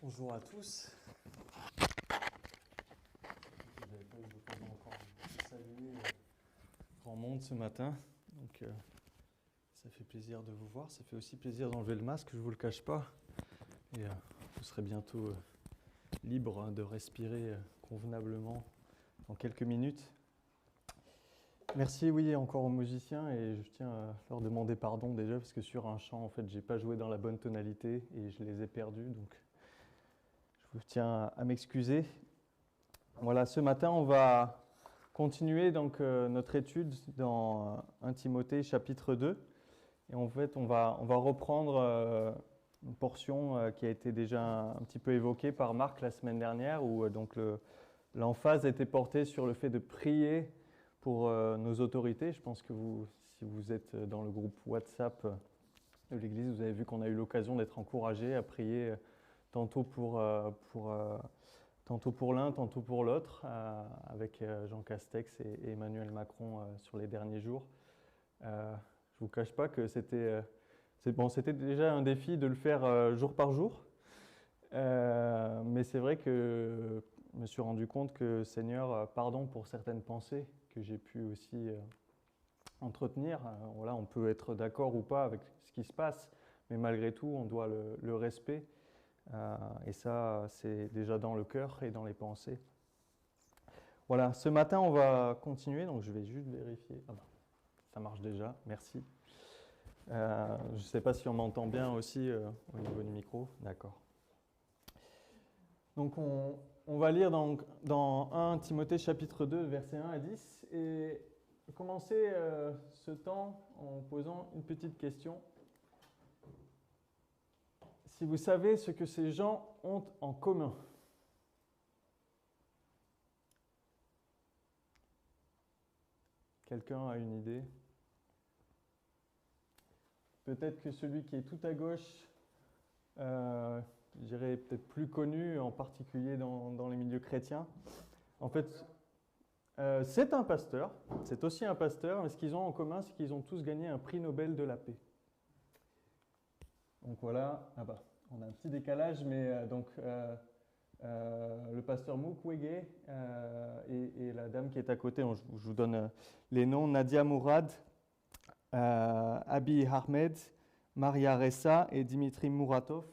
Bonjour à tous. J'avais pas eu l'occasion encore de saluer grand monde ce matin, donc ça fait plaisir de vous voir. Ça fait aussi plaisir d'enlever le masque, je vous le cache pas. Et vous serez bientôt libre de respirer convenablement dans quelques minutes. Merci, oui, encore aux musiciens, et je tiens à leur demander pardon déjà parce que sur un chant, en fait, j'ai pas joué dans la bonne tonalité et je les ai perdus, donc je tiens à m'excuser. Voilà, ce matin, on va continuer donc notre étude dans 1 Timothée chapitre 2. Et en fait, on va reprendre une portion qui a été déjà un petit peu évoquée par Marc la semaine dernière, où donc l'emphase était portée sur le fait de prier pour nos autorités. Je pense que si vous êtes dans le groupe WhatsApp de l'Église, vous avez vu qu'on a eu l'occasion d'être encouragés à prier tantôt pour l'un, tantôt pour l'autre, avec Jean Castex et Emmanuel Macron sur les derniers jours. Je ne vous cache pas que c'était déjà un défi de le faire jour par jour, mais c'est vrai que je me suis rendu compte que, Seigneur, pardon pour certaines pensées que j'ai pu aussi entretenir. Voilà, on peut être d'accord ou pas avec ce qui se passe, mais malgré tout, on doit le respect. Et ça, c'est déjà dans le cœur et dans les pensées. Voilà, ce matin, on va continuer, donc je vais juste vérifier. Ah ben, ça marche déjà, merci. Je ne sais pas si on m'entend bien aussi au niveau du micro. D'accord. Donc, on va lire dans 1 Timothée chapitre 2, versets 1 à 10, et commencer ce temps en posant une petite question. Si vous savez ce que ces gens ont en commun. Quelqu'un a une idée? Peut-être que celui qui est tout à gauche, je dirais peut-être plus connu, en particulier dans les milieux chrétiens. En fait, c'est un pasteur, c'est aussi un pasteur, mais ce qu'ils ont en commun, c'est qu'ils ont tous gagné un prix Nobel de la paix. Donc voilà, on a un petit décalage, mais le pasteur Mukwege et la dame qui est à côté, je vous donne les noms, Nadia Mourad, Abiy Ahmed, Maria Ressa et Dimitri Muratov.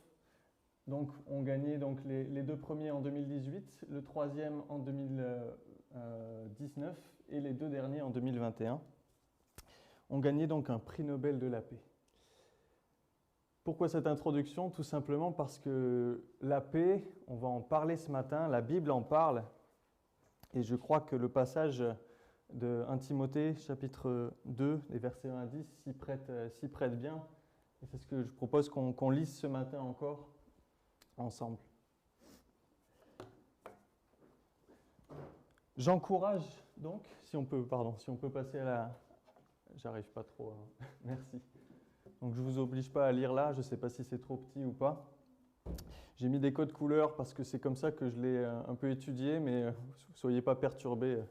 Donc, ont gagné les deux premiers en 2018, le troisième en 2019 et les deux derniers en 2021. Ont gagné donc un prix Nobel de la paix. Pourquoi cette introduction? Tout simplement parce que la paix, on va en parler ce matin, la Bible en parle, et je crois que le passage de 1 Timothée, chapitre 2, les versets 1 à 10, s'y prête bien. Et c'est ce que je propose qu'on lise ce matin encore ensemble. J'encourage donc, si on peut passer à la... J'arrive pas trop, hein. Merci. Donc je ne vous oblige pas à lire là, je ne sais pas si c'est trop petit ou pas. J'ai mis des codes couleurs parce que c'est comme ça que je l'ai un peu étudié, mais ne soyez pas perturbés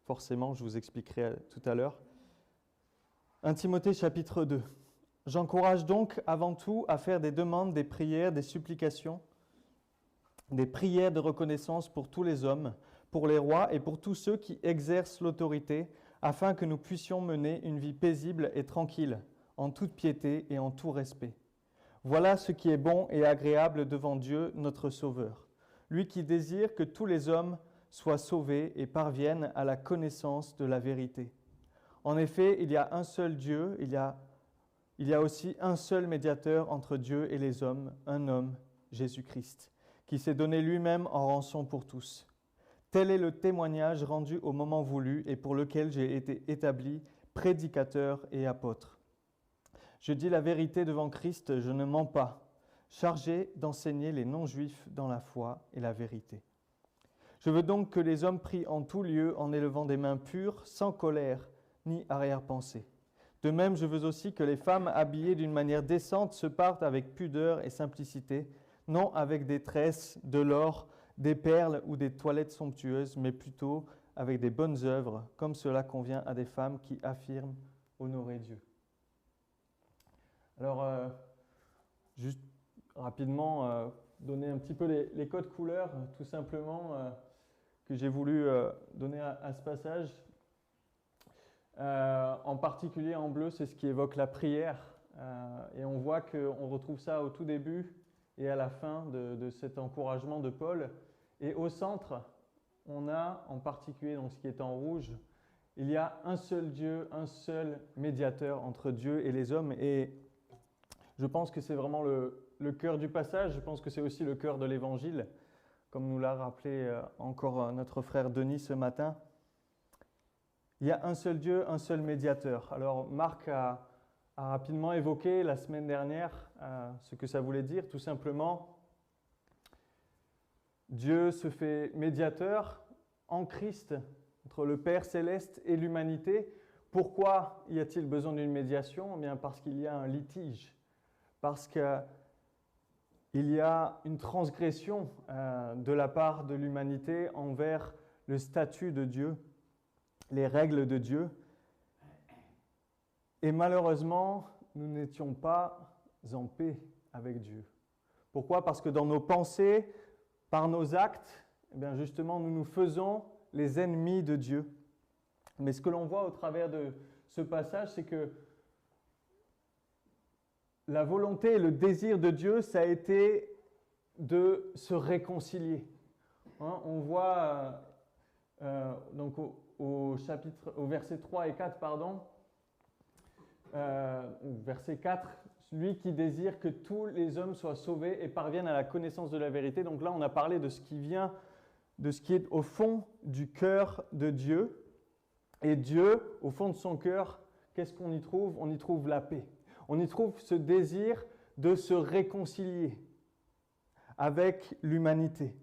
forcément, je vous expliquerai tout à l'heure. 1 Timothée chapitre 2. J'encourage donc avant tout à faire des demandes, des prières, des supplications, des prières de reconnaissance pour tous les hommes, pour les rois et pour tous ceux qui exercent l'autorité, afin que nous puissions mener une vie paisible et tranquille, en toute piété et en tout respect. Voilà ce qui est bon et agréable devant Dieu, notre Sauveur, lui qui désire que tous les hommes soient sauvés et parviennent à la connaissance de la vérité. En effet, il y a un seul Dieu, il y a aussi un seul médiateur entre Dieu et les hommes, un homme, Jésus-Christ, qui s'est donné lui-même en rançon pour tous. Tel est le témoignage rendu au moment voulu et pour lequel j'ai été établi prédicateur et apôtre. Je dis la vérité devant Christ, je ne mens pas, chargé d'enseigner les non-juifs dans la foi et la vérité. Je veux donc que les hommes prient en tout lieu en élevant des mains pures, sans colère ni arrière-pensée. De même, je veux aussi que les femmes habillées d'une manière décente se partent avec pudeur et simplicité, non avec des tresses, de l'or, des perles ou des toilettes somptueuses, mais plutôt avec des bonnes œuvres, comme cela convient à des femmes qui affirment honorer Dieu. Alors, juste rapidement, donner un petit peu les codes couleurs, tout simplement, que j'ai voulu donner à ce passage. En particulier en bleu, c'est ce qui évoque la prière. Et on voit qu'on retrouve ça au tout début et à la fin de cet encouragement de Paul. Et au centre, on a en particulier, donc ce qui est en rouge, il y a un seul Dieu, un seul médiateur entre Dieu et les hommes. Et je pense que c'est vraiment le cœur du passage. Je pense que c'est aussi le cœur de l'Évangile, comme nous l'a rappelé encore notre frère Denis ce matin. Il y a un seul Dieu, un seul médiateur. Alors Marc a rapidement évoqué la semaine dernière ce que ça voulait dire. Tout simplement, Dieu se fait médiateur en Christ entre le Père céleste et l'humanité. Pourquoi y a-t-il besoin d'une médiation? Eh bien parce qu'il y a un litige, parce qu'il y a une transgression de la part de l'humanité envers le statut de Dieu, les règles de Dieu. Et malheureusement, nous n'étions pas en paix avec Dieu. Pourquoi? Parce que dans nos pensées, par nos actes, eh bien justement, nous nous faisons les ennemis de Dieu. Mais ce que l'on voit au travers de ce passage, c'est que la volonté et le désir de Dieu, ça a été de se réconcilier. On voit donc au verset 3 et 4, verset 4, celui qui désire que tous les hommes soient sauvés et parviennent à la connaissance de la vérité. Donc là, on a parlé de ce qui vient, de ce qui est au fond du cœur de Dieu. Et Dieu, au fond de son cœur, qu'est-ce qu'on y trouve? On y trouve la paix. On y trouve ce désir de se réconcilier avec l'humanité.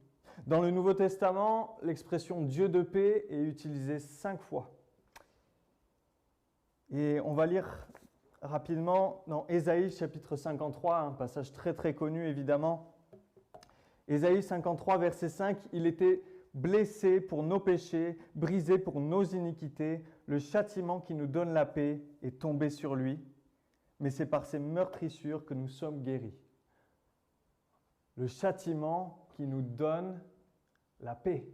Dans le Nouveau Testament, l'expression Dieu de paix est utilisée 5 fois. Et on va lire rapidement dans Ésaïe chapitre 53, un passage très très connu évidemment. Ésaïe 53 verset 5, il était blessé pour nos péchés, brisé pour nos iniquités, le châtiment qui nous donne la paix est tombé sur lui, mais c'est par ses meurtrissures que nous sommes guéris. Le châtiment qui nous donne la paix.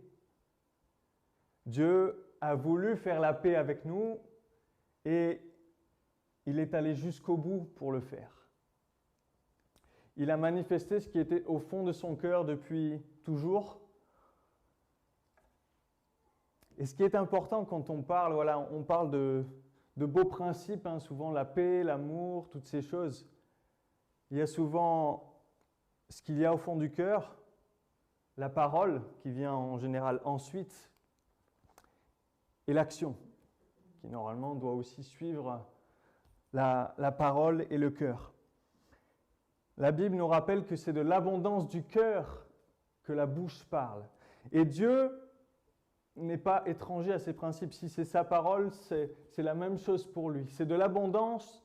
Dieu a voulu faire la paix avec nous et il est allé jusqu'au bout pour le faire. Il a manifesté ce qui était au fond de son cœur depuis toujours. Et ce qui est important quand on parle, on parle de beaux principes, souvent la paix, l'amour, toutes ces choses. Il y a souvent ce qu'il y a au fond du cœur, la parole qui vient en général ensuite, et l'action qui normalement doit aussi suivre la parole et le cœur. La Bible nous rappelle que c'est de l'abondance du cœur que la bouche parle. Et Dieu n'est pas étranger à ces principes. Si c'est sa parole, c'est la même chose pour lui. C'est de l'abondance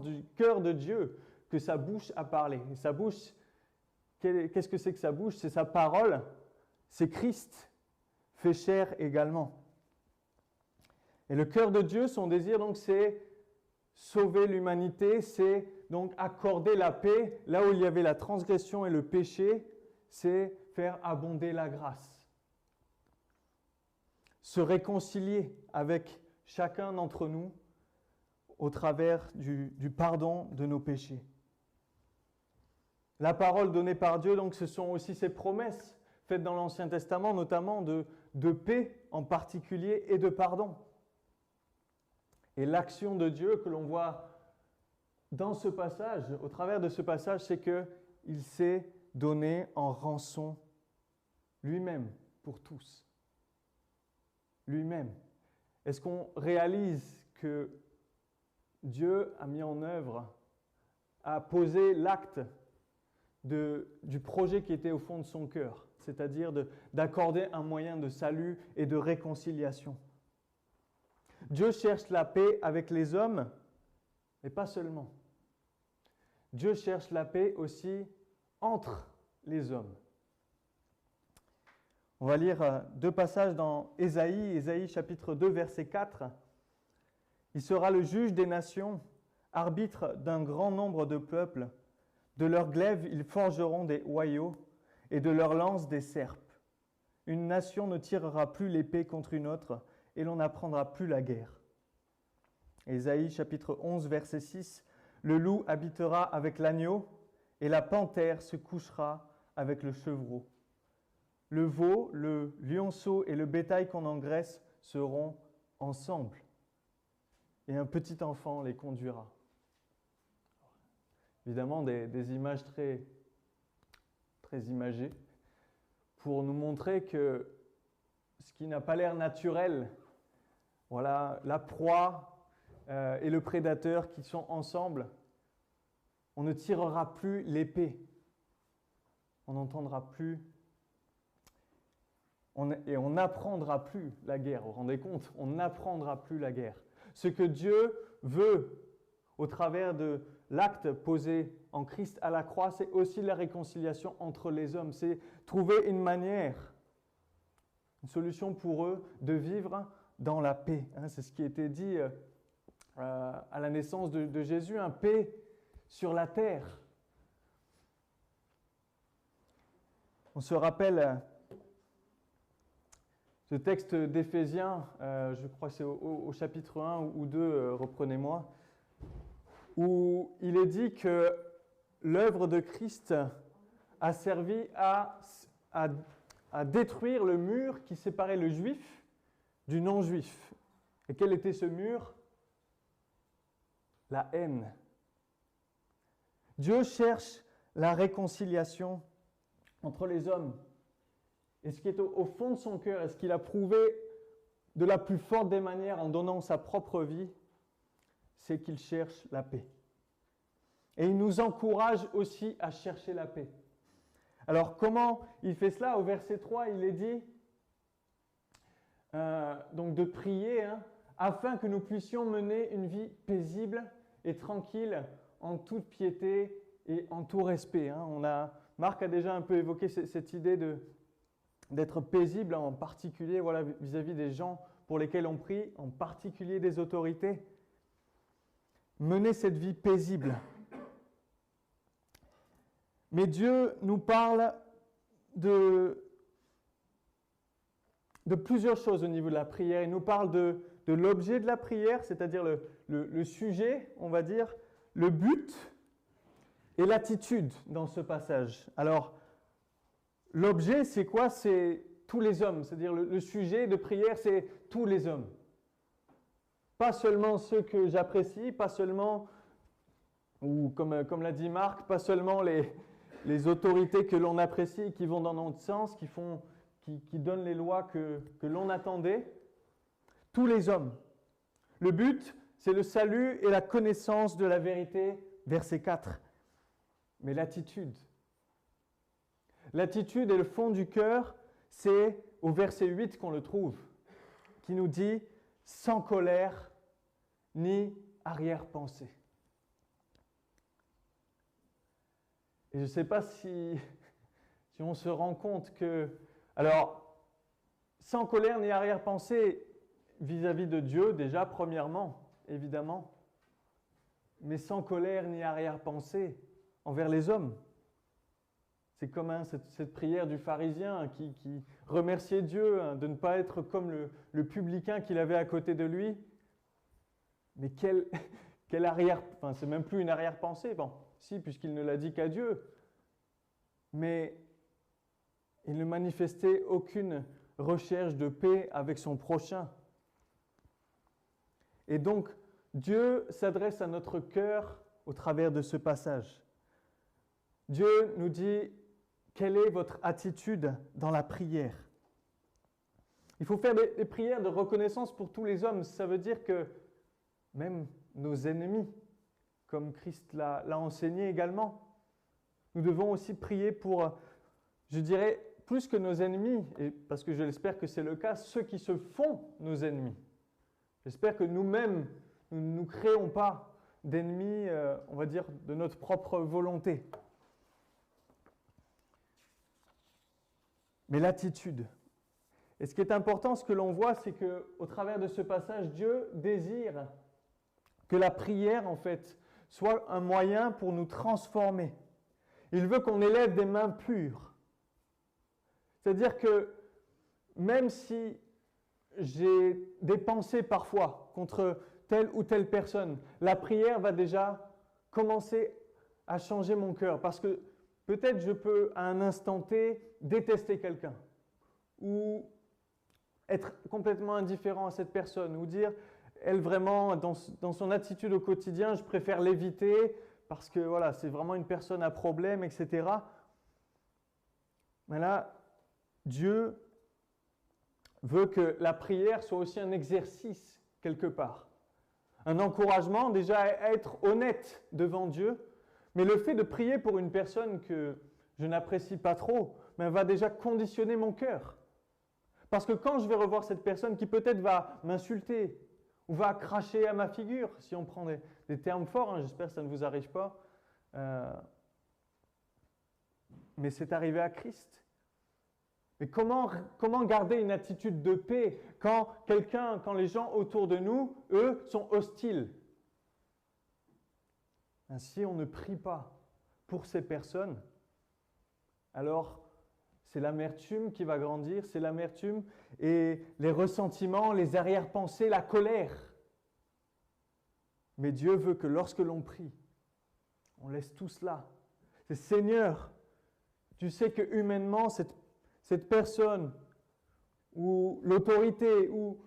du cœur de Dieu que sa bouche a parlé. Et sa bouche, qu'est-ce que c'est que sa bouche? C'est sa parole, c'est Christ, fait chair également. Et le cœur de Dieu, son désir, donc, c'est sauver l'humanité, c'est donc accorder la paix. Là où il y avait la transgression et le péché, c'est faire abonder la grâce. Se réconcilier avec chacun d'entre nous au travers du pardon de nos péchés. La parole donnée par Dieu, donc, ce sont aussi ses promesses faites dans l'Ancien Testament, notamment de paix en particulier et de pardon. Et l'action de Dieu que l'on voit dans ce passage, au travers de ce passage, c'est qu'il s'est donné en rançon lui-même pour tous. Lui-même. Est-ce qu'on réalise que Dieu a mis en œuvre, a posé l'acte du projet qui était au fond de son cœur, c'est-à-dire d'accorder un moyen de salut et de réconciliation? Dieu cherche la paix avec les hommes, mais pas seulement. Dieu cherche la paix aussi entre les hommes. On va lire 2 passages dans Ésaïe chapitre 2, verset 4. Il sera le juge des nations, arbitre d'un grand nombre de peuples. De leurs glaives, ils forgeront des hoyaux, et de leurs lances des serpes. Une nation ne tirera plus l'épée contre une autre, et l'on n'apprendra plus la guerre. Ésaïe chapitre 11, verset 6, « Le loup habitera avec l'agneau, et la panthère se couchera avec le chevreau. Le veau, le lionceau et le bétail qu'on engraisse seront ensemble, et un petit enfant les conduira. » Évidemment, des images très imagées pour nous montrer que ce qui n'a pas l'air naturel, voilà, la proie et le prédateur qui sont ensemble, on ne tirera plus l'épée, on n'entendra plus et on n'apprendra plus la guerre. Vous vous rendez compte? On n'apprendra plus la guerre. Ce que Dieu veut au travers de l'acte posé en Christ à la croix, c'est aussi la réconciliation entre les hommes. C'est trouver une manière, une solution pour eux de vivre dans la paix. C'est ce qui a été dit à la naissance de Jésus, un paix sur la terre. On se rappelle ce texte d'Éphésiens, je crois que c'est au chapitre 1 ou 2, reprenez-moi, où il est dit que l'œuvre de Christ a servi à détruire le mur qui séparait le juif du non-juif. Et quel était ce mur? La haine. Dieu cherche la réconciliation entre les hommes. Et ce qui est au fond de son cœur, et ce qu'il a prouvé de la plus forte des manières en donnant sa propre vie, c'est qu'il cherche la paix. Et il nous encourage aussi à chercher la paix. Alors comment il fait cela? Au verset 3, il est dit donc de prier afin que nous puissions mener une vie paisible et tranquille en toute piété et en tout respect. Marc a déjà un peu évoqué cette idée d'être paisible, en particulier voilà, vis-à-vis des gens pour lesquels on prie, en particulier des autorités. Mener cette vie paisible. Mais Dieu nous parle de plusieurs choses au niveau de la prière. Il nous parle de l'objet de la prière, c'est-à-dire le sujet, on va dire, le but et l'attitude dans ce passage. Alors, l'objet, c'est quoi? C'est tous les hommes, c'est-à-dire le sujet de prière, c'est tous les hommes. Pas seulement ceux que j'apprécie, pas seulement, ou comme l'a dit Marc, pas seulement les autorités que l'on apprécie, qui vont dans notre sens, qui donnent les lois que l'on attendait. Tous les hommes. Le but, c'est le salut et la connaissance de la vérité, verset 4. Mais l'attitude. L'attitude et le fond du cœur, c'est au verset 8 qu'on le trouve, qui nous dit « sans colère ni arrière-pensée ». Et je ne sais pas si on se rend compte que... Alors, sans colère ni arrière-pensée vis-à-vis de Dieu, déjà, premièrement, évidemment, mais sans colère ni arrière-pensée envers les hommes. C'est comme cette prière du pharisien qui remerciait Dieu de ne pas être comme le publicain qu'il avait à côté de lui. Mais quelle arrière... Enfin, c'est même plus une arrière-pensée. Bon, si, puisqu'il ne l'a dit qu'à Dieu. Mais il ne manifestait aucune recherche de paix avec son prochain. Et donc, Dieu s'adresse à notre cœur au travers de ce passage. Dieu nous dit, quelle est votre attitude dans la prière? Il faut faire des prières de reconnaissance pour tous les hommes. Ça veut dire que même nos ennemis, comme Christ l'a enseigné également, nous devons aussi prier pour, je dirais, plus que nos ennemis, et parce que je l'espère que c'est le cas, ceux qui se font nos ennemis. J'espère que nous-mêmes, nous ne créons pas d'ennemis, on va dire, de notre propre volonté. Mais l'attitude. Et ce qui est important, ce que l'on voit, c'est qu'au travers de ce passage, Dieu désire que la prière, en fait, soit un moyen pour nous transformer. Il veut qu'on élève des mains pures. C'est-à-dire que même si j'ai des pensées parfois contre telle ou telle personne, la prière va déjà commencer à changer mon cœur. Parce que peut-être je peux à un instant T détester quelqu'un ou être complètement indifférent à cette personne ou dire, elle vraiment, dans son attitude au quotidien, je préfère l'éviter parce que voilà, c'est vraiment une personne à problème, etc. Mais là, Dieu veut que la prière soit aussi un exercice quelque part. Un encouragement déjà à être honnête devant Dieu, mais le fait de prier pour une personne que je n'apprécie pas trop, va déjà conditionner mon cœur. Parce que quand je vais revoir cette personne qui peut-être va m'insulter ou va cracher à ma figure, si on prend des termes forts, j'espère que ça ne vous arrive pas, mais c'est arrivé à Christ. Mais comment garder une attitude de paix quand les gens autour de nous, eux, sont hostiles? Si on ne prie pas pour ces personnes, alors c'est l'amertume qui va grandir, c'est l'amertume et les ressentiments, les arrière-pensées, la colère. Mais Dieu veut que lorsque l'on prie, on laisse tout cela. C'est Seigneur, tu sais que humainement, cette personne ou l'autorité ou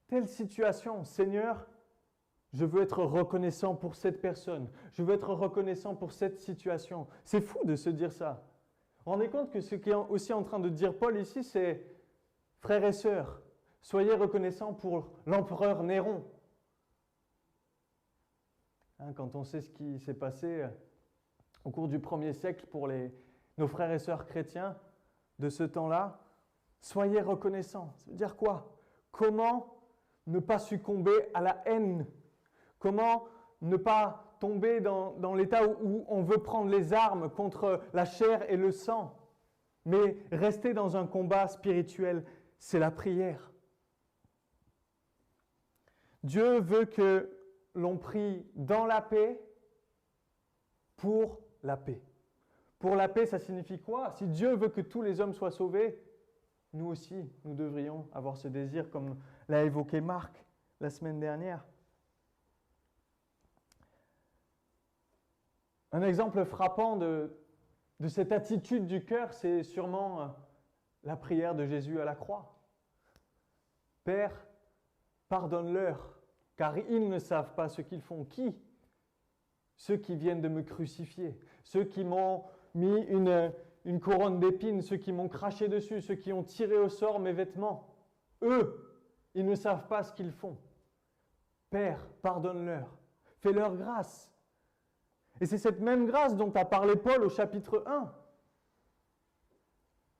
telle situation, Seigneur, je veux être reconnaissant pour cette personne. Je veux être reconnaissant pour cette situation. C'est fou de se dire ça. Vous vous rendez compte que ce qui est aussi en train de dire Paul ici, c'est « Frères et sœurs, soyez reconnaissants pour l'empereur Néron. » Quand on sait ce qui s'est passé au cours du 1er siècle pour nos frères et sœurs chrétiens de ce temps-là, soyez reconnaissants. Ça veut dire quoi? Comment ne pas succomber à la haine? Comment ne pas tomber dans l'état où on veut prendre les armes contre la chair et le sang, mais rester dans un combat spirituel, c'est la prière. Dieu veut que l'on prie dans la paix pour la paix. Pour la paix, ça signifie quoi? Si Dieu veut que tous les hommes soient sauvés, nous aussi, nous devrions avoir ce désir, comme l'a évoqué Marc la semaine dernière. Un exemple frappant de cette attitude du cœur, c'est sûrement la prière de Jésus à la croix. Père, pardonne-leur, car ils ne savent pas ce qu'ils font. Qui? Ceux qui viennent de me crucifier, ceux qui m'ont mis une couronne d'épines, ceux qui m'ont craché dessus, ceux qui ont tiré au sort mes vêtements. Eux, ils ne savent pas ce qu'ils font. Père, pardonne-leur, fais-leur grâce. Et c'est cette même grâce dont a parlé Paul au chapitre 1.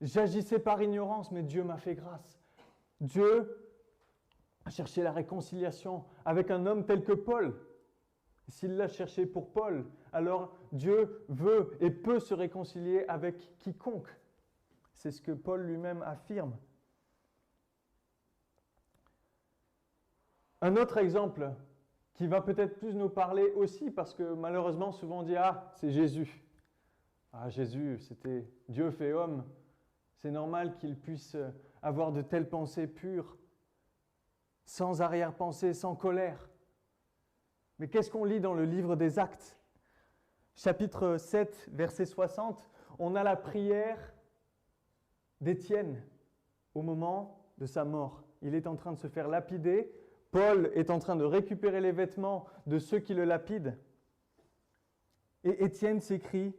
J'agissais par ignorance, mais Dieu m'a fait grâce. Dieu a cherché la réconciliation avec un homme tel que Paul. S'il l'a cherché pour Paul, alors Dieu veut et peut se réconcilier avec quiconque. C'est ce que Paul lui-même affirme. Un autre exemple qui va peut-être plus nous parler aussi, parce que malheureusement, souvent on dit « Ah, c'est Jésus ». Ah, Jésus, c'était Dieu fait homme. C'est normal qu'il puisse avoir de telles pensées pures, sans arrière-pensée, sans colère. Mais qu'est-ce qu'on lit dans le livre des Actes? Chapitre 7, verset 60, on a la prière d'Étienne au moment de sa mort. Il est en train de se faire lapider. Paul est en train de récupérer les vêtements de ceux qui le lapident. Et Étienne s'écrie,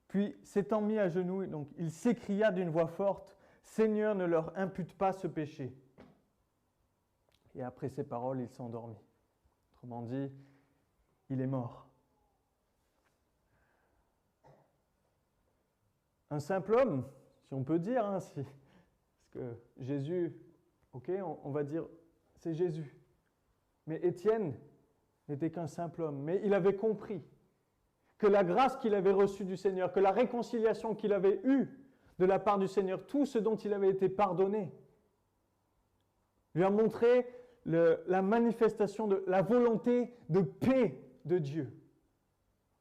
puis s'étant mis à genoux, donc il s'écria d'une voix forte, « Seigneur, ne leur impute pas ce péché. » Et après ces paroles, il s'endormit. Autrement dit, il est mort. Un simple homme, si on peut dire, parce que Jésus, ok, on va dire, c'est Jésus. Mais Étienne n'était qu'un simple homme. Mais il avait compris que la grâce qu'il avait reçue du Seigneur, que la réconciliation qu'il avait eue de la part du Seigneur, tout ce dont il avait été pardonné, lui a montré la manifestation de la volonté de paix de Dieu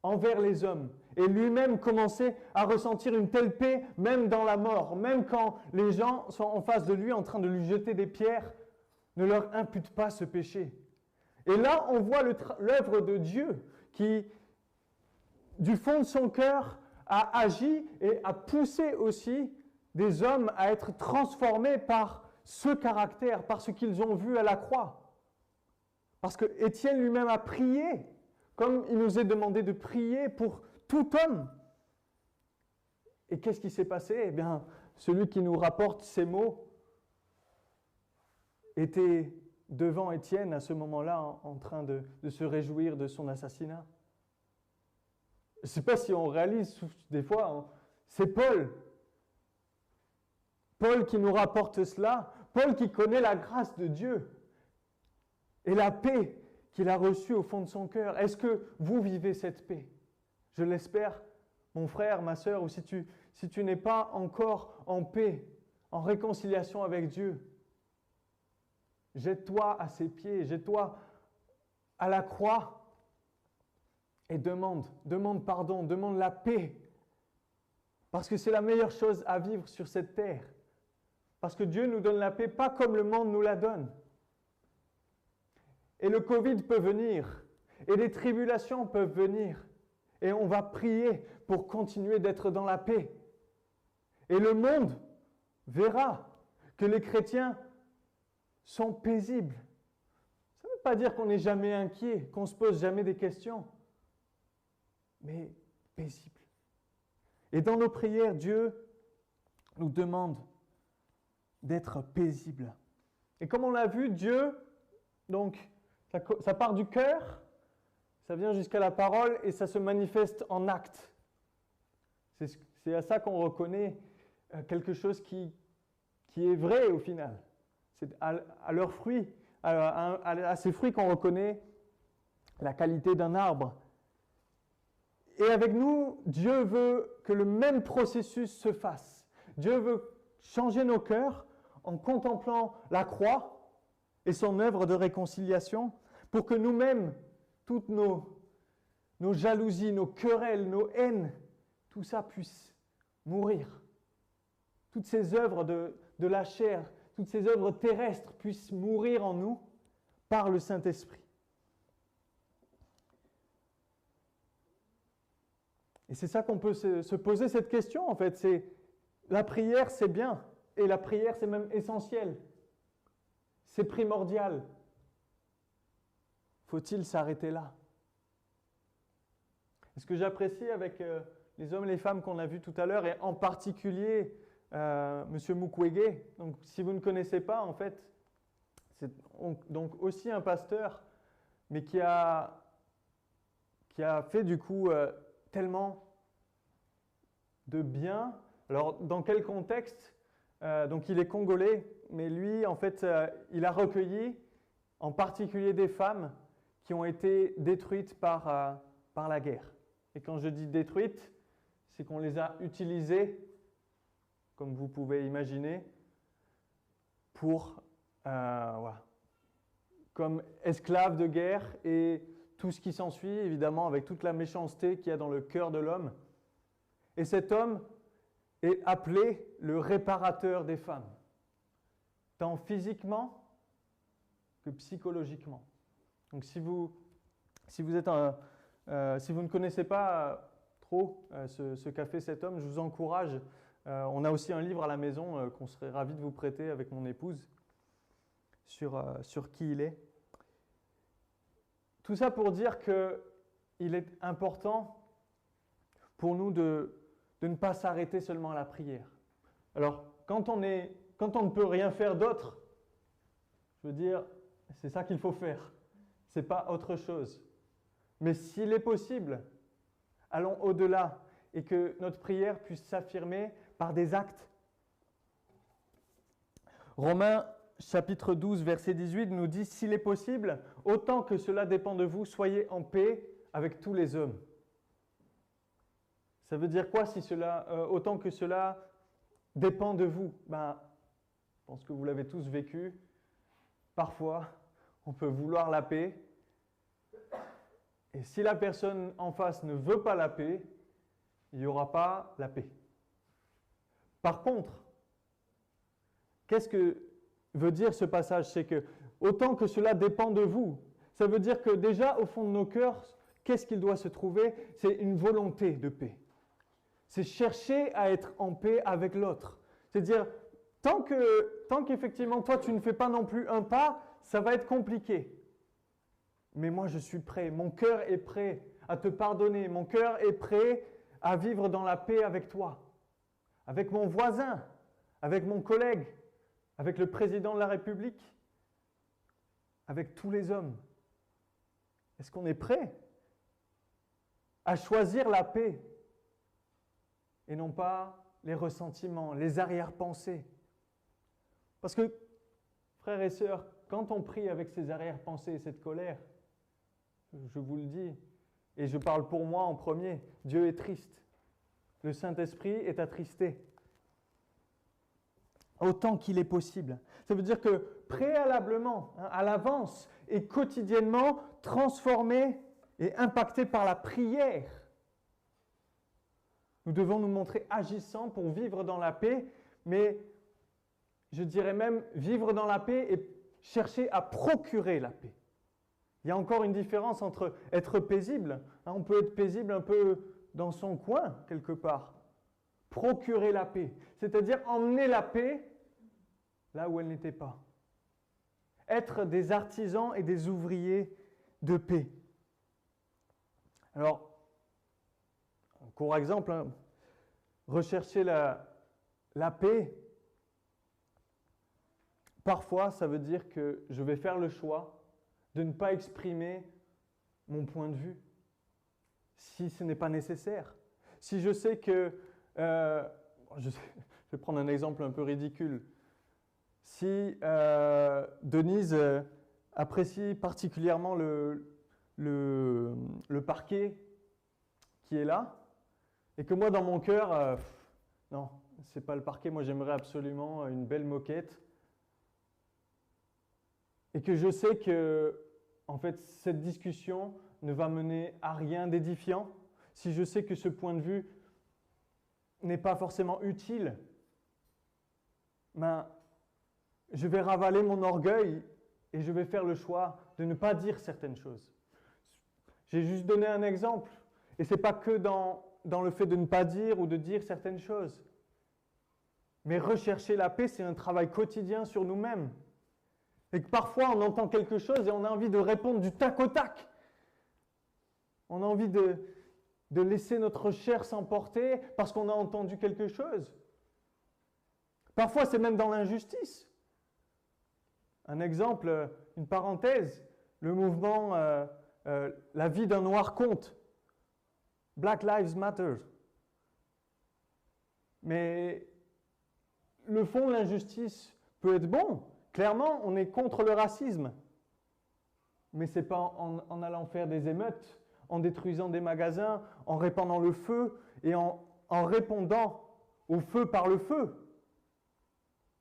envers les hommes Et lui-même commençait à ressentir une telle paix, même dans la mort, même quand les gens sont en face de lui en train de lui jeter des pierres, ne leur impute pas ce péché. Et là, on voit l'œuvre de Dieu qui, du fond de son cœur, a agi et a poussé aussi des hommes à être transformés par ce caractère, par ce qu'ils ont vu à la croix. Parce que Étienne lui-même a prié, comme il nous est demandé de prier pour tout homme. Et qu'est-ce qui s'est passé? Eh bien, celui qui nous rapporte ces mots était devant Étienne à ce moment-là en train de se réjouir de son assassinat. Je ne sais pas si on réalise, des fois, c'est Paul. Paul qui nous rapporte cela, Paul qui connaît la grâce de Dieu et la paix qu'il a reçue au fond de son cœur. Est-ce que vous vivez cette paix? Je l'espère, mon frère, ma sœur, ou si tu n'es pas encore en paix, en réconciliation avec Dieu, jette-toi à ses pieds, jette-toi à la croix et demande pardon, demande la paix. Parce que c'est la meilleure chose à vivre sur cette terre. Parce que Dieu nous donne la paix, pas comme le monde nous la donne. Et le Covid peut venir, et les tribulations peuvent venir, et on va prier pour continuer d'être dans la paix. Et le monde verra que les chrétiens sont paisibles. Ça ne veut pas dire qu'on n'est jamais inquiet, qu'on ne se pose jamais des questions, mais paisible. Et dans nos prières, Dieu nous demande d'être paisible. Et comme on l'a vu, Dieu, donc, ça part du cœur, ça vient jusqu'à la parole et ça se manifeste en actes. C'est à ça qu'on reconnaît quelque chose qui est vrai au final. C'est à leurs fruits, à ces fruits qu'on reconnaît la qualité d'un arbre. Et avec nous, Dieu veut que le même processus se fasse. Dieu veut changer nos cœurs en contemplant la croix et son œuvre de réconciliation pour que nous-mêmes, toutes nos jalousies, nos querelles, nos haines, tout ça puisse mourir. Toutes ces œuvres de la chair, toutes ces œuvres terrestres puissent mourir en nous par le Saint-Esprit. Et c'est ça qu'on peut se poser cette question en fait. C'est la prière, c'est bien. Et la prière, c'est même essentiel. C'est primordial. Faut-il s'arrêter là? Et ce que j'apprécie avec les hommes et les femmes qu'on a vus tout à l'heure, et en particulier M. Mukwege, donc si vous ne connaissez pas, en fait, c'est donc aussi un pasteur, mais qui a fait du coup tellement de bien. Alors, dans quel contexte? Donc, il est congolais, mais lui, en fait, il a recueilli en particulier des femmes qui ont été détruites par la guerre. Et quand je dis détruites, c'est qu'on les a utilisées, comme vous pouvez imaginer, pour, voilà, comme esclaves de guerre et tout ce qui s'ensuit, évidemment, avec toute la méchanceté qu'il y a dans le cœur de l'homme. Et cet homme est appelé le réparateur des femmes, tant physiquement que psychologiquement. Donc si vous ne connaissez pas trop ce qu'a fait cet homme, je vous encourage. On a aussi un livre à la maison qu'on serait ravis de vous prêter avec mon épouse sur qui il est. Tout ça pour dire qu'il est important pour nous de ne pas s'arrêter seulement à la prière. Alors, quand on ne peut rien faire d'autre, je veux dire, c'est ça qu'il faut faire. Ce n'est pas autre chose. Mais s'il est possible, allons au-delà et que notre prière puisse s'affirmer par des actes. Romains chapitre 12, verset 18 nous dit « S'il est possible, autant que cela dépend de vous, soyez en paix avec tous les hommes. » Ça veut dire quoi si autant que cela dépend de vous? Je pense que vous l'avez tous vécu. Parfois, on peut vouloir la paix. Et si la personne en face ne veut pas la paix, il n'y aura pas la paix. Par contre, qu'est-ce que veut dire ce passage? C'est que autant que cela dépend de vous, ça veut dire que déjà au fond de nos cœurs, qu'est-ce qu'il doit se trouver? C'est une volonté de paix. C'est chercher à être en paix avec l'autre. C'est-à-dire, tant qu'effectivement toi tu ne fais pas non plus un pas, ça va être compliqué. Mais moi je suis prêt, mon cœur est prêt à te pardonner, mon cœur est prêt à vivre dans la paix avec toi, avec mon voisin, avec mon collègue, avec le président de la République, avec tous les hommes. Est-ce qu'on est prêt à choisir la paix et non pas les ressentiments, les arrière-pensées? Parce que, frères et sœurs, quand on prie avec ces arrière-pensées et cette colère, je vous le dis, et je parle pour moi en premier, Dieu est triste. Le Saint-Esprit est attristé. Autant qu'il est possible. Ça veut dire que préalablement, à l'avance et quotidiennement, transformé et impacté par la prière, nous devons nous montrer agissants pour vivre dans la paix, mais je dirais même vivre dans la paix et chercher à procurer la paix. Il y a encore une différence entre être paisible, on peut être paisible un peu dans son coin quelque part, procurer la paix, c'est-à-dire emmener la paix là où elle n'était pas. Être des artisans et des ouvriers de paix. Alors, un court exemple, rechercher la paix, parfois ça veut dire que je vais faire le choix de ne pas exprimer mon point de vue si ce n'est pas nécessaire. Si je sais que, je vais prendre un exemple un peu ridicule, si Denise apprécie particulièrement le parquet qui est là, et que moi dans mon cœur, non, c'est pas le parquet, moi j'aimerais absolument une belle moquette, et que je sais que en fait cette discussion ne va mener à rien d'édifiant, si je sais que ce point de vue n'est pas forcément utile, ben, je vais ravaler mon orgueil et je vais faire le choix de ne pas dire certaines choses. J'ai juste donné un exemple, et ce n'est pas que dans le fait de ne pas dire ou de dire certaines choses. Mais rechercher la paix, c'est un travail quotidien sur nous-mêmes. Et que parfois, on entend quelque chose et on a envie de répondre du tac au tac. On a envie de laisser notre chair s'emporter parce qu'on a entendu quelque chose. Parfois, c'est même dans l'injustice. Un exemple, une parenthèse, le mouvement La vie d'un noir compte. Black Lives Matter. Mais le fond de l'injustice peut être bon. Clairement, on est contre le racisme. Mais ce n'est pas en allant faire des émeutes, en détruisant des magasins, en répandant le feu et en répondant au feu par le feu.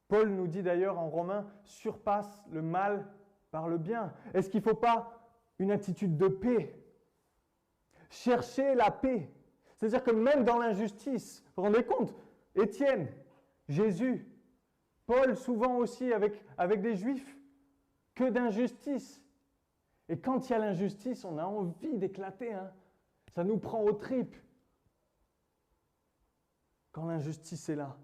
Paul nous dit d'ailleurs en Romains, surpasse le mal par le bien. Est-ce qu'il ne faut pas une attitude de paix? Chercher la paix. C'est-à-dire que même dans l'injustice, vous vous rendez compte, Étienne, Jésus, Paul souvent aussi avec des Juifs, que d'injustice. Et quand il y a l'injustice, on a envie d'éclater. Ça nous prend aux tripes. Quand l'injustice est là.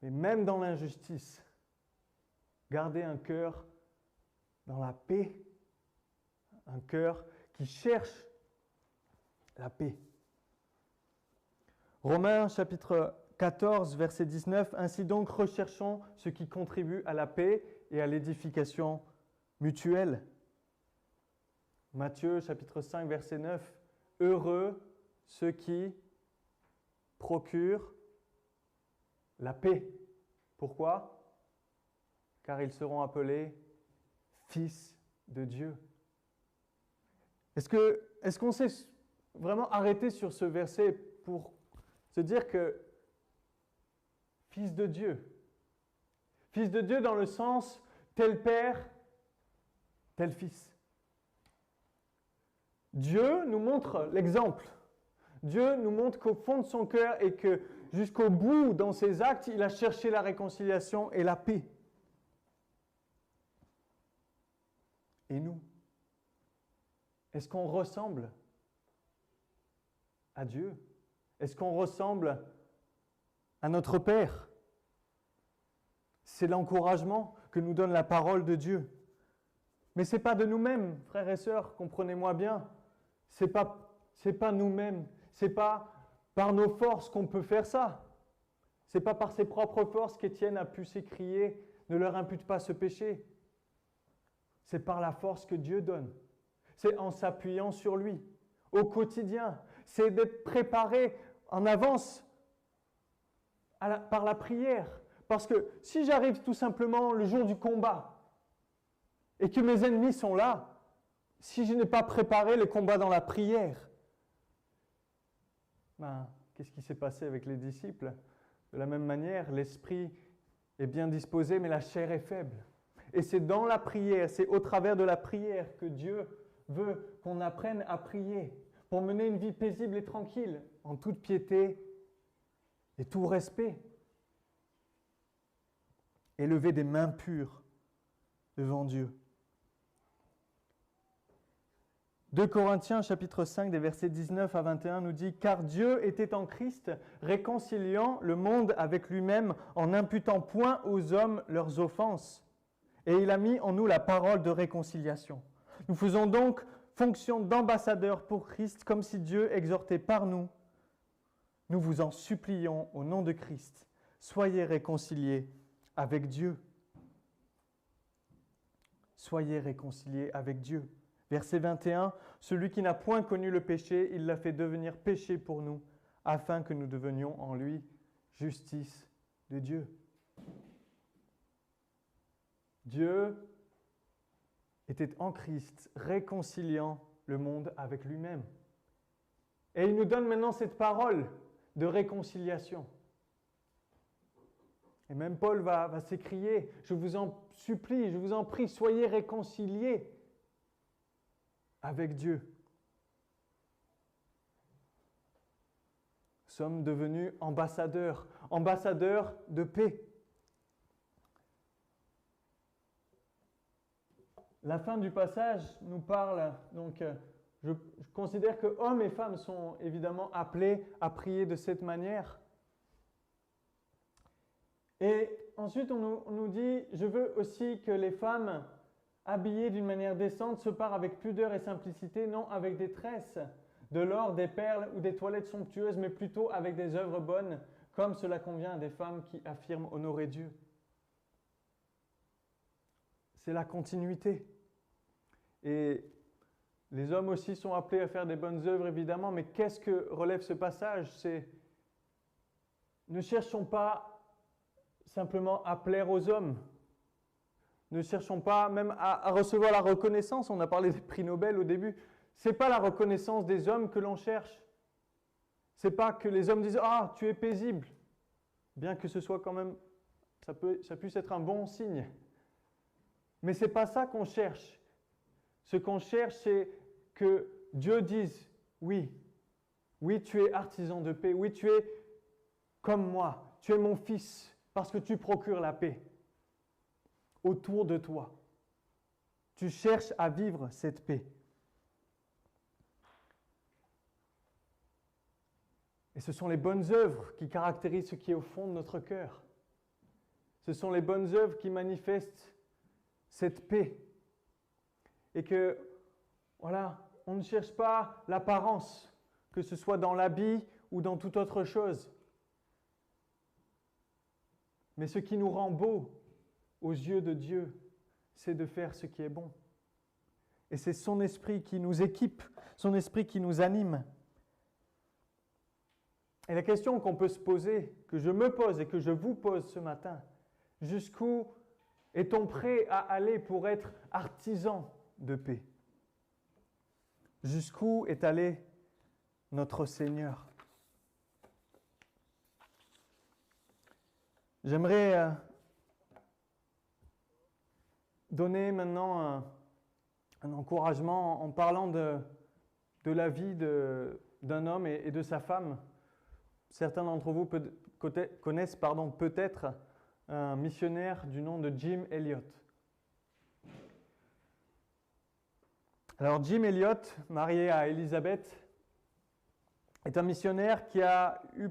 Mais même dans l'injustice, gardez un cœur dans la paix, un cœur qui cherche la paix. Romains chapitre 14, verset 19, « Ainsi donc recherchons ce qui contribue à la paix et à l'édification mutuelle. » Matthieu chapitre 5, verset 9, « Heureux ceux qui procurent la paix. » Pourquoi? Car ils seront appelés fils de Dieu. Est-ce qu'on s'est vraiment arrêté sur ce verset pour se dire que fils de Dieu dans le sens tel père, tel fils. Dieu nous montre l'exemple. Dieu nous montre qu'au fond de son cœur et que jusqu'au bout dans ses actes, il a cherché la réconciliation et la paix. Et nous, est-ce qu'on ressemble à Dieu? Est-ce qu'on ressemble à notre Père? C'est l'encouragement que nous donne la parole de Dieu. Mais ce n'est pas de nous-mêmes, frères et sœurs, comprenez-moi bien. Ce n'est pas nous-mêmes, ce n'est pas par nos forces qu'on peut faire ça. Ce n'est pas par ses propres forces qu'Étienne a pu s'écrier « Ne leur impute pas ce péché ». C'est par la force que Dieu donne. C'est en s'appuyant sur lui, au quotidien. C'est d'être préparé en avance par la prière. Parce que si j'arrive tout simplement le jour du combat et que mes ennemis sont là, si je n'ai pas préparé le combat dans la prière, qu'est-ce qui s'est passé avec les disciples? De la même manière, l'esprit est bien disposé, mais la chair est faible. Et c'est dans la prière, c'est au travers de la prière que Dieu veut qu'on apprenne à prier pour mener une vie paisible et tranquille, en toute piété et tout respect. Élever des mains pures devant Dieu. 2 Corinthiens chapitre 5 des versets 19 à 21 nous dit « Car Dieu était en Christ, réconciliant le monde avec lui-même en n'imputant point aux hommes leurs offenses. Et il a mis en nous la parole de réconciliation. Nous faisons donc fonction d'ambassadeurs pour Christ, comme si Dieu exhortait par nous. Nous vous en supplions au nom de Christ, soyez réconciliés avec Dieu. » Soyez réconciliés avec Dieu. Verset 21, « Celui qui n'a point connu le péché, il l'a fait devenir péché pour nous, afin que nous devenions en lui justice de Dieu. » Dieu était en Christ, réconciliant le monde avec lui-même. Et il nous donne maintenant cette parole de réconciliation. Et même Paul va s'écrier, « Je vous en supplie, je vous en prie, soyez réconciliés avec Dieu. » Nous sommes devenus ambassadeurs de paix. La fin du passage nous parle, donc je considère que hommes et femmes sont évidemment appelés à prier de cette manière. Et ensuite on nous dit, je veux aussi que les femmes habillées d'une manière décente se parent avec pudeur et simplicité, non avec des tresses, de l'or, des perles ou des toilettes somptueuses, mais plutôt avec des œuvres bonnes, comme cela convient à des femmes qui affirment honorer Dieu. C'est la continuité. Et les hommes aussi sont appelés à faire des bonnes œuvres, évidemment, mais qu'est-ce que relève ce passage? C'est ne cherchons pas simplement à plaire aux hommes. Ne cherchons pas même à recevoir la reconnaissance. On a parlé des prix Nobel au début. Ce n'est pas la reconnaissance des hommes que l'on cherche. Ce n'est pas que les hommes disent « Ah, tu es paisible », bien que ce soit quand même, ça puisse être un bon signe. Mais ce n'est pas ça qu'on cherche. Ce qu'on cherche, c'est que Dieu dise « Oui, oui, tu es artisan de paix. Oui, tu es comme moi. Tu es mon fils parce que tu procures la paix autour de toi. Tu cherches à vivre cette paix. » Et ce sont les bonnes œuvres qui caractérisent ce qui est au fond de notre cœur. Ce sont les bonnes œuvres qui manifestent cette paix. Et que, voilà, on ne cherche pas l'apparence, que ce soit dans l'habit ou dans toute autre chose. Mais ce qui nous rend beaux aux yeux de Dieu, c'est de faire ce qui est bon. Et c'est son esprit qui nous équipe, son esprit qui nous anime. Et la question qu'on peut se poser, que je me pose et que je vous pose ce matin, jusqu'où est-on prêt à aller pour être artisan de paix? Jusqu'où est allé notre Seigneur? J'aimerais donner maintenant un encouragement en parlant de la vie de d'un homme et de sa femme. Certains d'entre vous connaissent peut-être un missionnaire du nom de Jim Elliot. Alors Jim Elliot, marié à Elizabeth, est un missionnaire qui a eu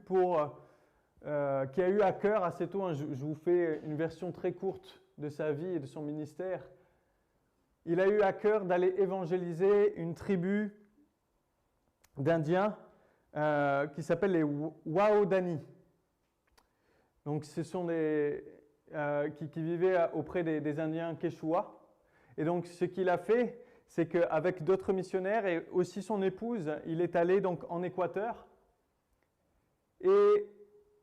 à cœur assez tôt, hein, je vous fais une version très courte de sa vie et de son ministère. Il a eu à cœur d'aller évangéliser une tribu d'Indiens qui s'appelle les Waodani. Donc ce sont qui vivaient auprès des Indiens Quechua. Et donc ce qu'il a fait, c'est qu'avec d'autres missionnaires et aussi son épouse, il est allé donc en Équateur et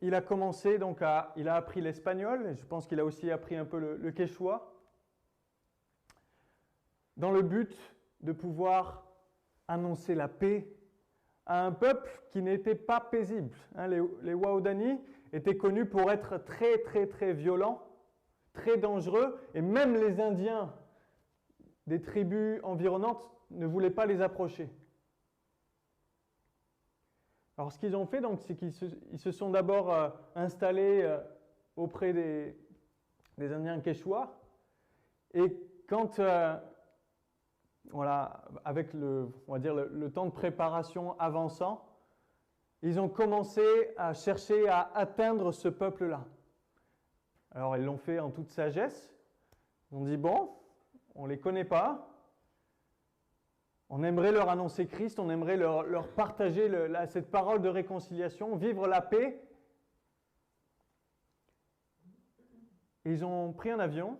il a commencé donc il a appris l'espagnol, et je pense qu'il a aussi appris un peu le quechua, dans le but de pouvoir annoncer la paix à un peuple qui n'était pas paisible. Hein, les Waodani étaient connus pour être très très très violents, très dangereux, et même les Indiens des tribus environnantes ne voulaient pas les approcher. Alors ce qu'ils ont fait, donc, c'est qu'ils se sont d'abord installés auprès des Indiens Quechua, et quand, avec on va dire le temps de préparation avançant, ils ont commencé à chercher à atteindre ce peuple-là. Alors ils l'ont fait en toute sagesse. Ils ont dit, bon, on ne les connaît pas, on aimerait leur annoncer Christ, on aimerait leur partager cette parole de réconciliation, vivre la paix. Et ils ont pris un avion,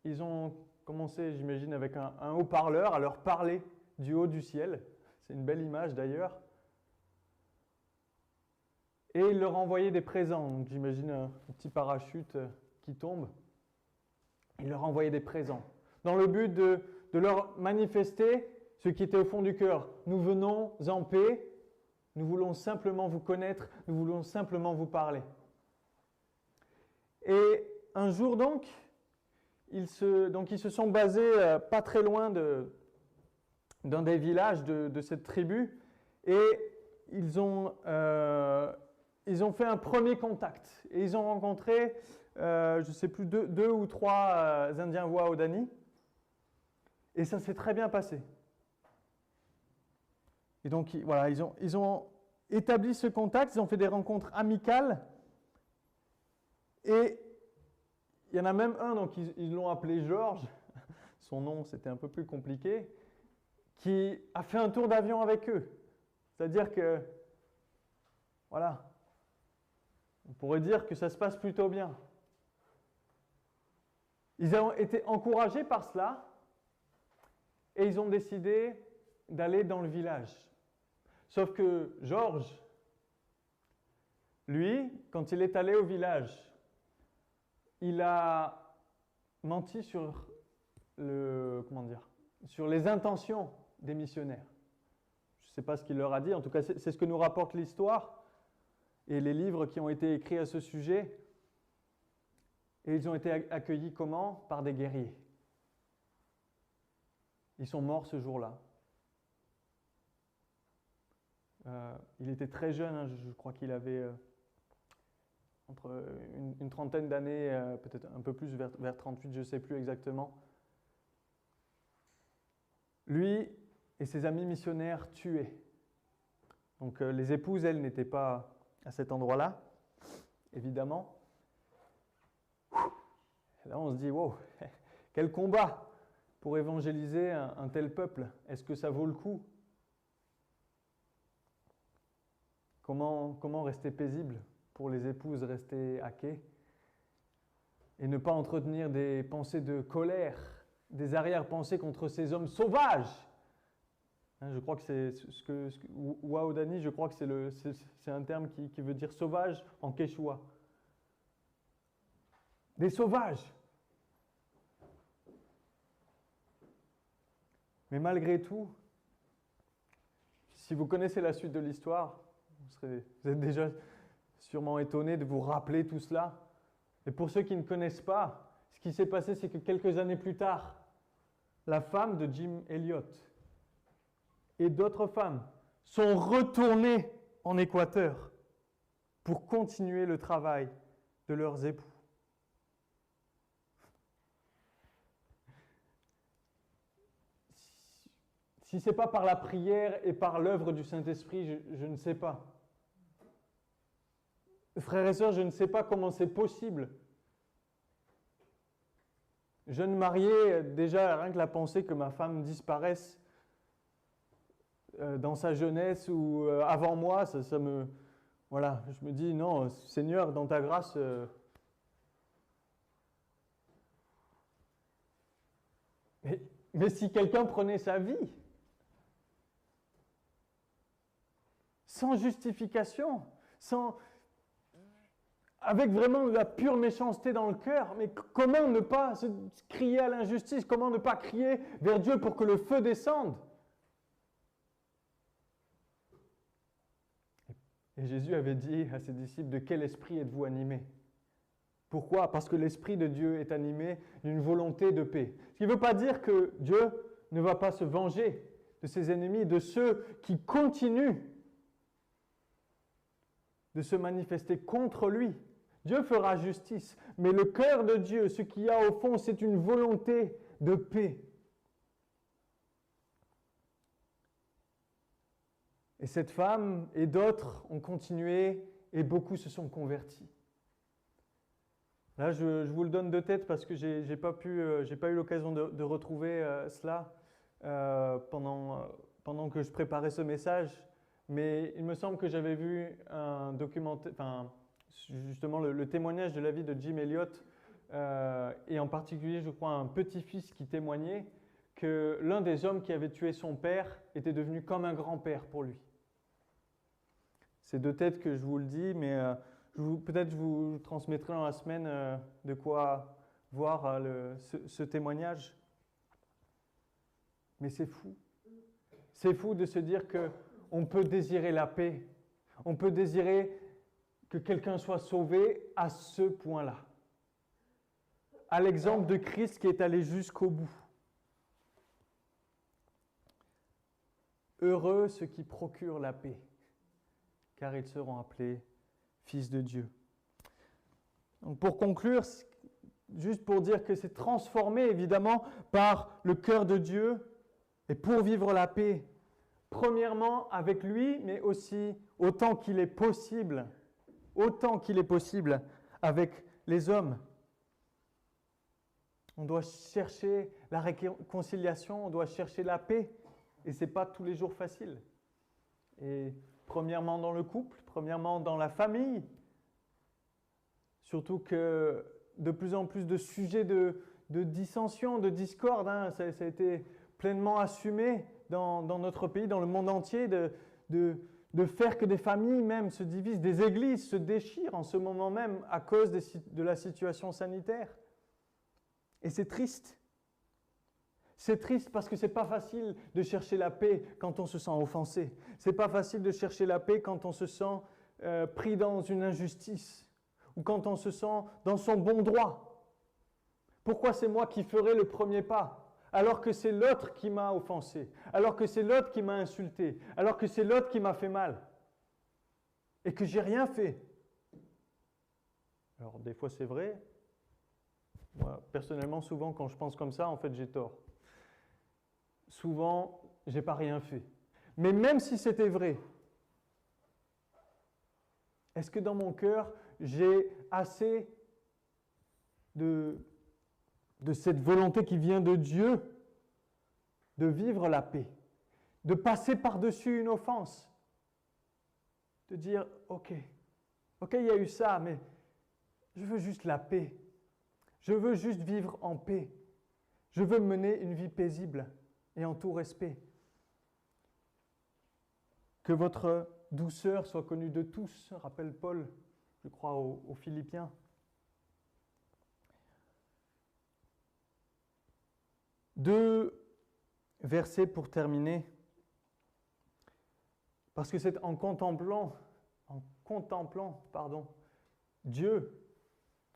ils ont commencé, j'imagine, avec un haut-parleur à leur parler du haut du ciel. C'est une belle image d'ailleurs. Et ils leur envoyaient des présents. Donc j'imagine un petit parachute qui tombe. Ils leur envoyaient des présents, dans le but de leur manifester ce qui était au fond du cœur. Nous venons en paix, nous voulons simplement vous connaître, nous voulons simplement vous parler. Et un jour donc, ils se sont basés pas très loin d'un des villages de cette tribu, et ils ont fait un premier contact. Et ils ont rencontré, je ne sais plus, deux ou trois Indiens Waodani, et ça s'est très bien passé. Et donc, voilà, ils ont établi ce contact, ils ont fait des rencontres amicales, et il y en a même un, donc ils l'ont appelé Georges, son nom c'était un peu plus compliqué, qui a fait un tour d'avion avec eux. C'est-à-dire que, voilà, on pourrait dire que ça se passe plutôt bien. Ils ont été encouragés par cela, et ils ont décidé d'aller dans le village. Sauf que Georges, lui, quand il est allé au village, il a menti sur sur les intentions des missionnaires. Je ne sais pas ce qu'il leur a dit, en tout cas c'est ce que nous rapporte l'histoire et les livres qui ont été écrits à ce sujet. Et ils ont été accueillis comment? Par des guerriers. Ils sont morts ce jour-là. Il était très jeune, hein, je crois qu'il avait entre une trentaine d'années, peut-être un peu plus, vers 38, je ne sais plus exactement. Lui et ses amis missionnaires tués. Donc les épouses, elles, n'étaient pas à cet endroit-là, évidemment. Et là, on se dit, wow, quel combat pour évangéliser un tel peuple. Est-ce que ça vaut le coup? Comment rester paisible pour les épouses, rester à quai et ne pas entretenir des pensées de colère, des arrière-pensées contre ces hommes sauvages? Je crois que c'est ce que Waodani, je crois que c'est un terme qui veut dire sauvage en quechua. Des sauvages. Mais malgré tout, si vous connaissez la suite de l'histoire, vous êtes déjà sûrement étonné de vous rappeler tout cela. Et pour ceux qui ne connaissent pas, ce qui s'est passé, c'est que quelques années plus tard, la femme de Jim Elliot et d'autres femmes sont retournés en Équateur pour continuer le travail de leurs époux. Si ce n'est pas par la prière et par l'œuvre du Saint-Esprit, je ne sais pas. Frères et sœurs, je ne sais pas comment c'est possible. Jeune marié, déjà, rien que la pensée que ma femme disparaisse dans sa jeunesse ou avant moi, ça me... Voilà, je me dis, non, Seigneur, dans ta grâce... Mais si quelqu'un prenait sa vie, sans justification, avec vraiment de la pure méchanceté dans le cœur, mais comment ne pas se crier à l'injustice, comment ne pas crier vers Dieu pour que le feu descende? Et Jésus avait dit à ses disciples, de quel esprit êtes-vous animés? Pourquoi? Parce que l'Esprit de Dieu est animé d'une volonté de paix. Ce qui ne veut pas dire que Dieu ne va pas se venger de ses ennemis, de ceux qui continuent de se manifester contre lui. Dieu fera justice, mais le cœur de Dieu, ce qu'il y a au fond, c'est une volonté de paix. Et cette femme et d'autres ont continué et beaucoup se sont convertis. Là, je vous le donne de tête parce que j'ai pas eu l'occasion de retrouver cela pendant que je préparais ce message. Mais il me semble que j'avais vu un documentaire, justement le témoignage de la vie de Jim Elliot, et en particulier, je crois, un petit-fils qui témoignait que l'un des hommes qui avait tué son père était devenu comme un grand-père pour lui. C'est de tête que je vous le dis, mais peut-être je vous transmettrai dans la semaine de quoi voir ce témoignage. Mais c'est fou. C'est fou de se dire qu'on peut désirer la paix. On peut désirer que quelqu'un soit sauvé à ce point-là. À l'exemple de Christ qui est allé jusqu'au bout. Heureux ceux qui procurent la paix, car ils seront appelés fils de Dieu. Donc pour conclure, juste pour dire que c'est transformé évidemment par le cœur de Dieu et pour vivre la paix, premièrement avec lui, mais aussi autant qu'il est possible avec les hommes. On doit chercher la réconciliation, on doit chercher la paix, et ce n'est pas tous les jours facile. Et premièrement dans le couple, premièrement dans la famille, surtout que de plus en plus de sujets de dissension, de discorde, ça a été pleinement assumé dans notre pays, dans le monde entier, de faire que des familles même se divisent, des églises se déchirent en ce moment même à cause de la situation sanitaire. Et c'est triste. C'est triste parce que ce n'est pas facile de chercher la paix quand on se sent offensé. Ce n'est pas facile de chercher la paix quand on se sent pris dans une injustice ou quand on se sent dans son bon droit. Pourquoi c'est moi qui ferai le premier pas alors que c'est l'autre qui m'a offensé, alors que c'est l'autre qui m'a insulté, alors que c'est l'autre qui m'a fait mal et que j'ai rien fait? Alors des fois c'est vrai. Moi, personnellement, souvent quand je pense comme ça, en fait j'ai tort. Souvent, j'ai pas rien fait. Mais même si c'était vrai, est-ce que dans mon cœur, j'ai assez de cette volonté qui vient de Dieu de vivre la paix, de passer par-dessus une offense, de dire ok, il y a eu ça, mais je veux juste la paix, je veux juste vivre en paix, je veux mener une vie paisible et en tout respect. Que votre douceur soit connue de tous, rappelle Paul, je crois, aux Philippiens. Deux versets pour terminer, parce que c'est en contemplant Dieu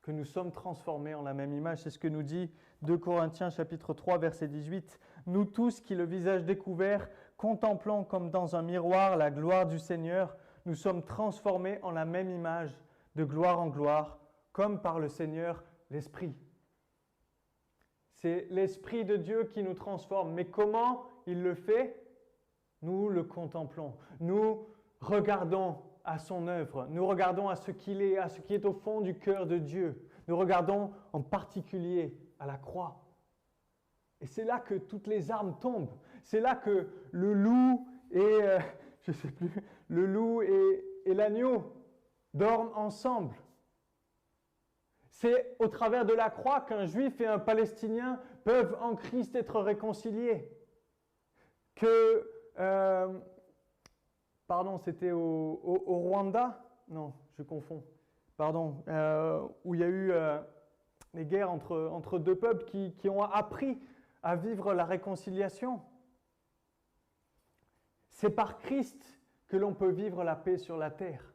que nous sommes transformés en la même image. C'est ce que nous dit 2 Corinthiens chapitre 3 verset 18. Nous tous qui le visage découvert contemplant comme dans un miroir la gloire du Seigneur, nous sommes transformés en la même image, de gloire en gloire, comme par le Seigneur l'Esprit. C'est l'Esprit de Dieu qui nous transforme. Mais comment il le fait? Nous le contemplons. Nous regardons à son œuvre. Nous regardons à ce qu'il est, à ce qui est au fond du cœur de Dieu. Nous regardons en particulier à la croix. Et c'est là que toutes les armes tombent. C'est là que le loup et, le loup et l'agneau dorment ensemble. C'est au travers de la croix qu'un juif et un palestinien peuvent en Christ être réconciliés. Que, c'était au Rwanda? Non, je confonds. Où il y a eu des guerres entre deux peuples qui ont appris à vivre la réconciliation. C'est par Christ que l'on peut vivre la paix sur la terre.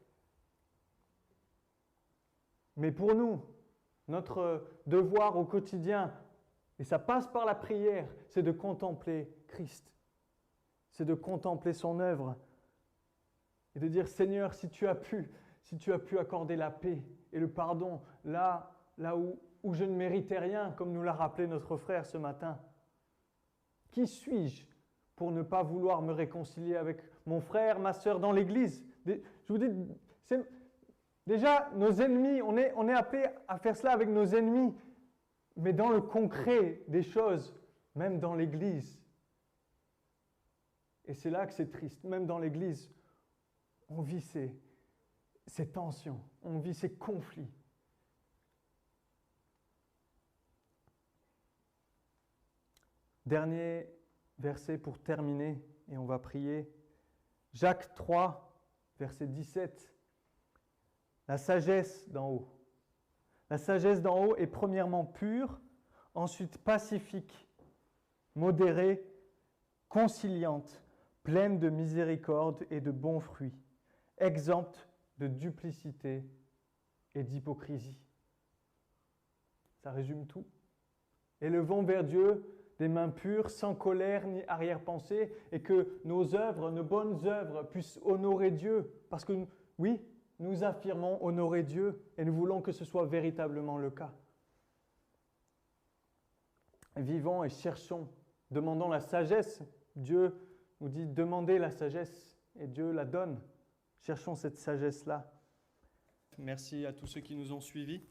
Mais pour nous, notre devoir au quotidien, et ça passe par la prière, c'est de contempler Christ. C'est de contempler son œuvre et de dire, Seigneur, si tu as pu accorder la paix et le pardon là où je ne méritais rien, comme nous l'a rappelé notre frère ce matin. Qui suis-je pour ne pas vouloir me réconcilier avec mon frère, ma sœur dans l'Église? Je vous dis, déjà, nos ennemis, on est appelé à faire cela avec nos ennemis, mais dans le concret des choses, même dans l'Église. Et c'est là que c'est triste, même dans l'Église, on vit ces tensions, on vit ces conflits. Dernier verset pour terminer, et on va prier. Jacques 3, verset 17. La sagesse d'en haut. La sagesse d'en haut est premièrement pure, ensuite pacifique, modérée, conciliante, pleine de miséricorde et de bons fruits, exempte de duplicité et d'hypocrisie. Ça résume tout. Élevons vers Dieu des mains pures, sans colère ni arrière-pensée, et que nos œuvres, nos bonnes œuvres, puissent honorer Dieu. Parce que, oui, nous affirmons honorer Dieu, et nous voulons que ce soit véritablement le cas. Vivons et cherchons, demandons la sagesse. Dieu nous dit demandez la sagesse, et Dieu la donne. Cherchons cette sagesse-là. Merci à tous ceux qui nous ont suivis.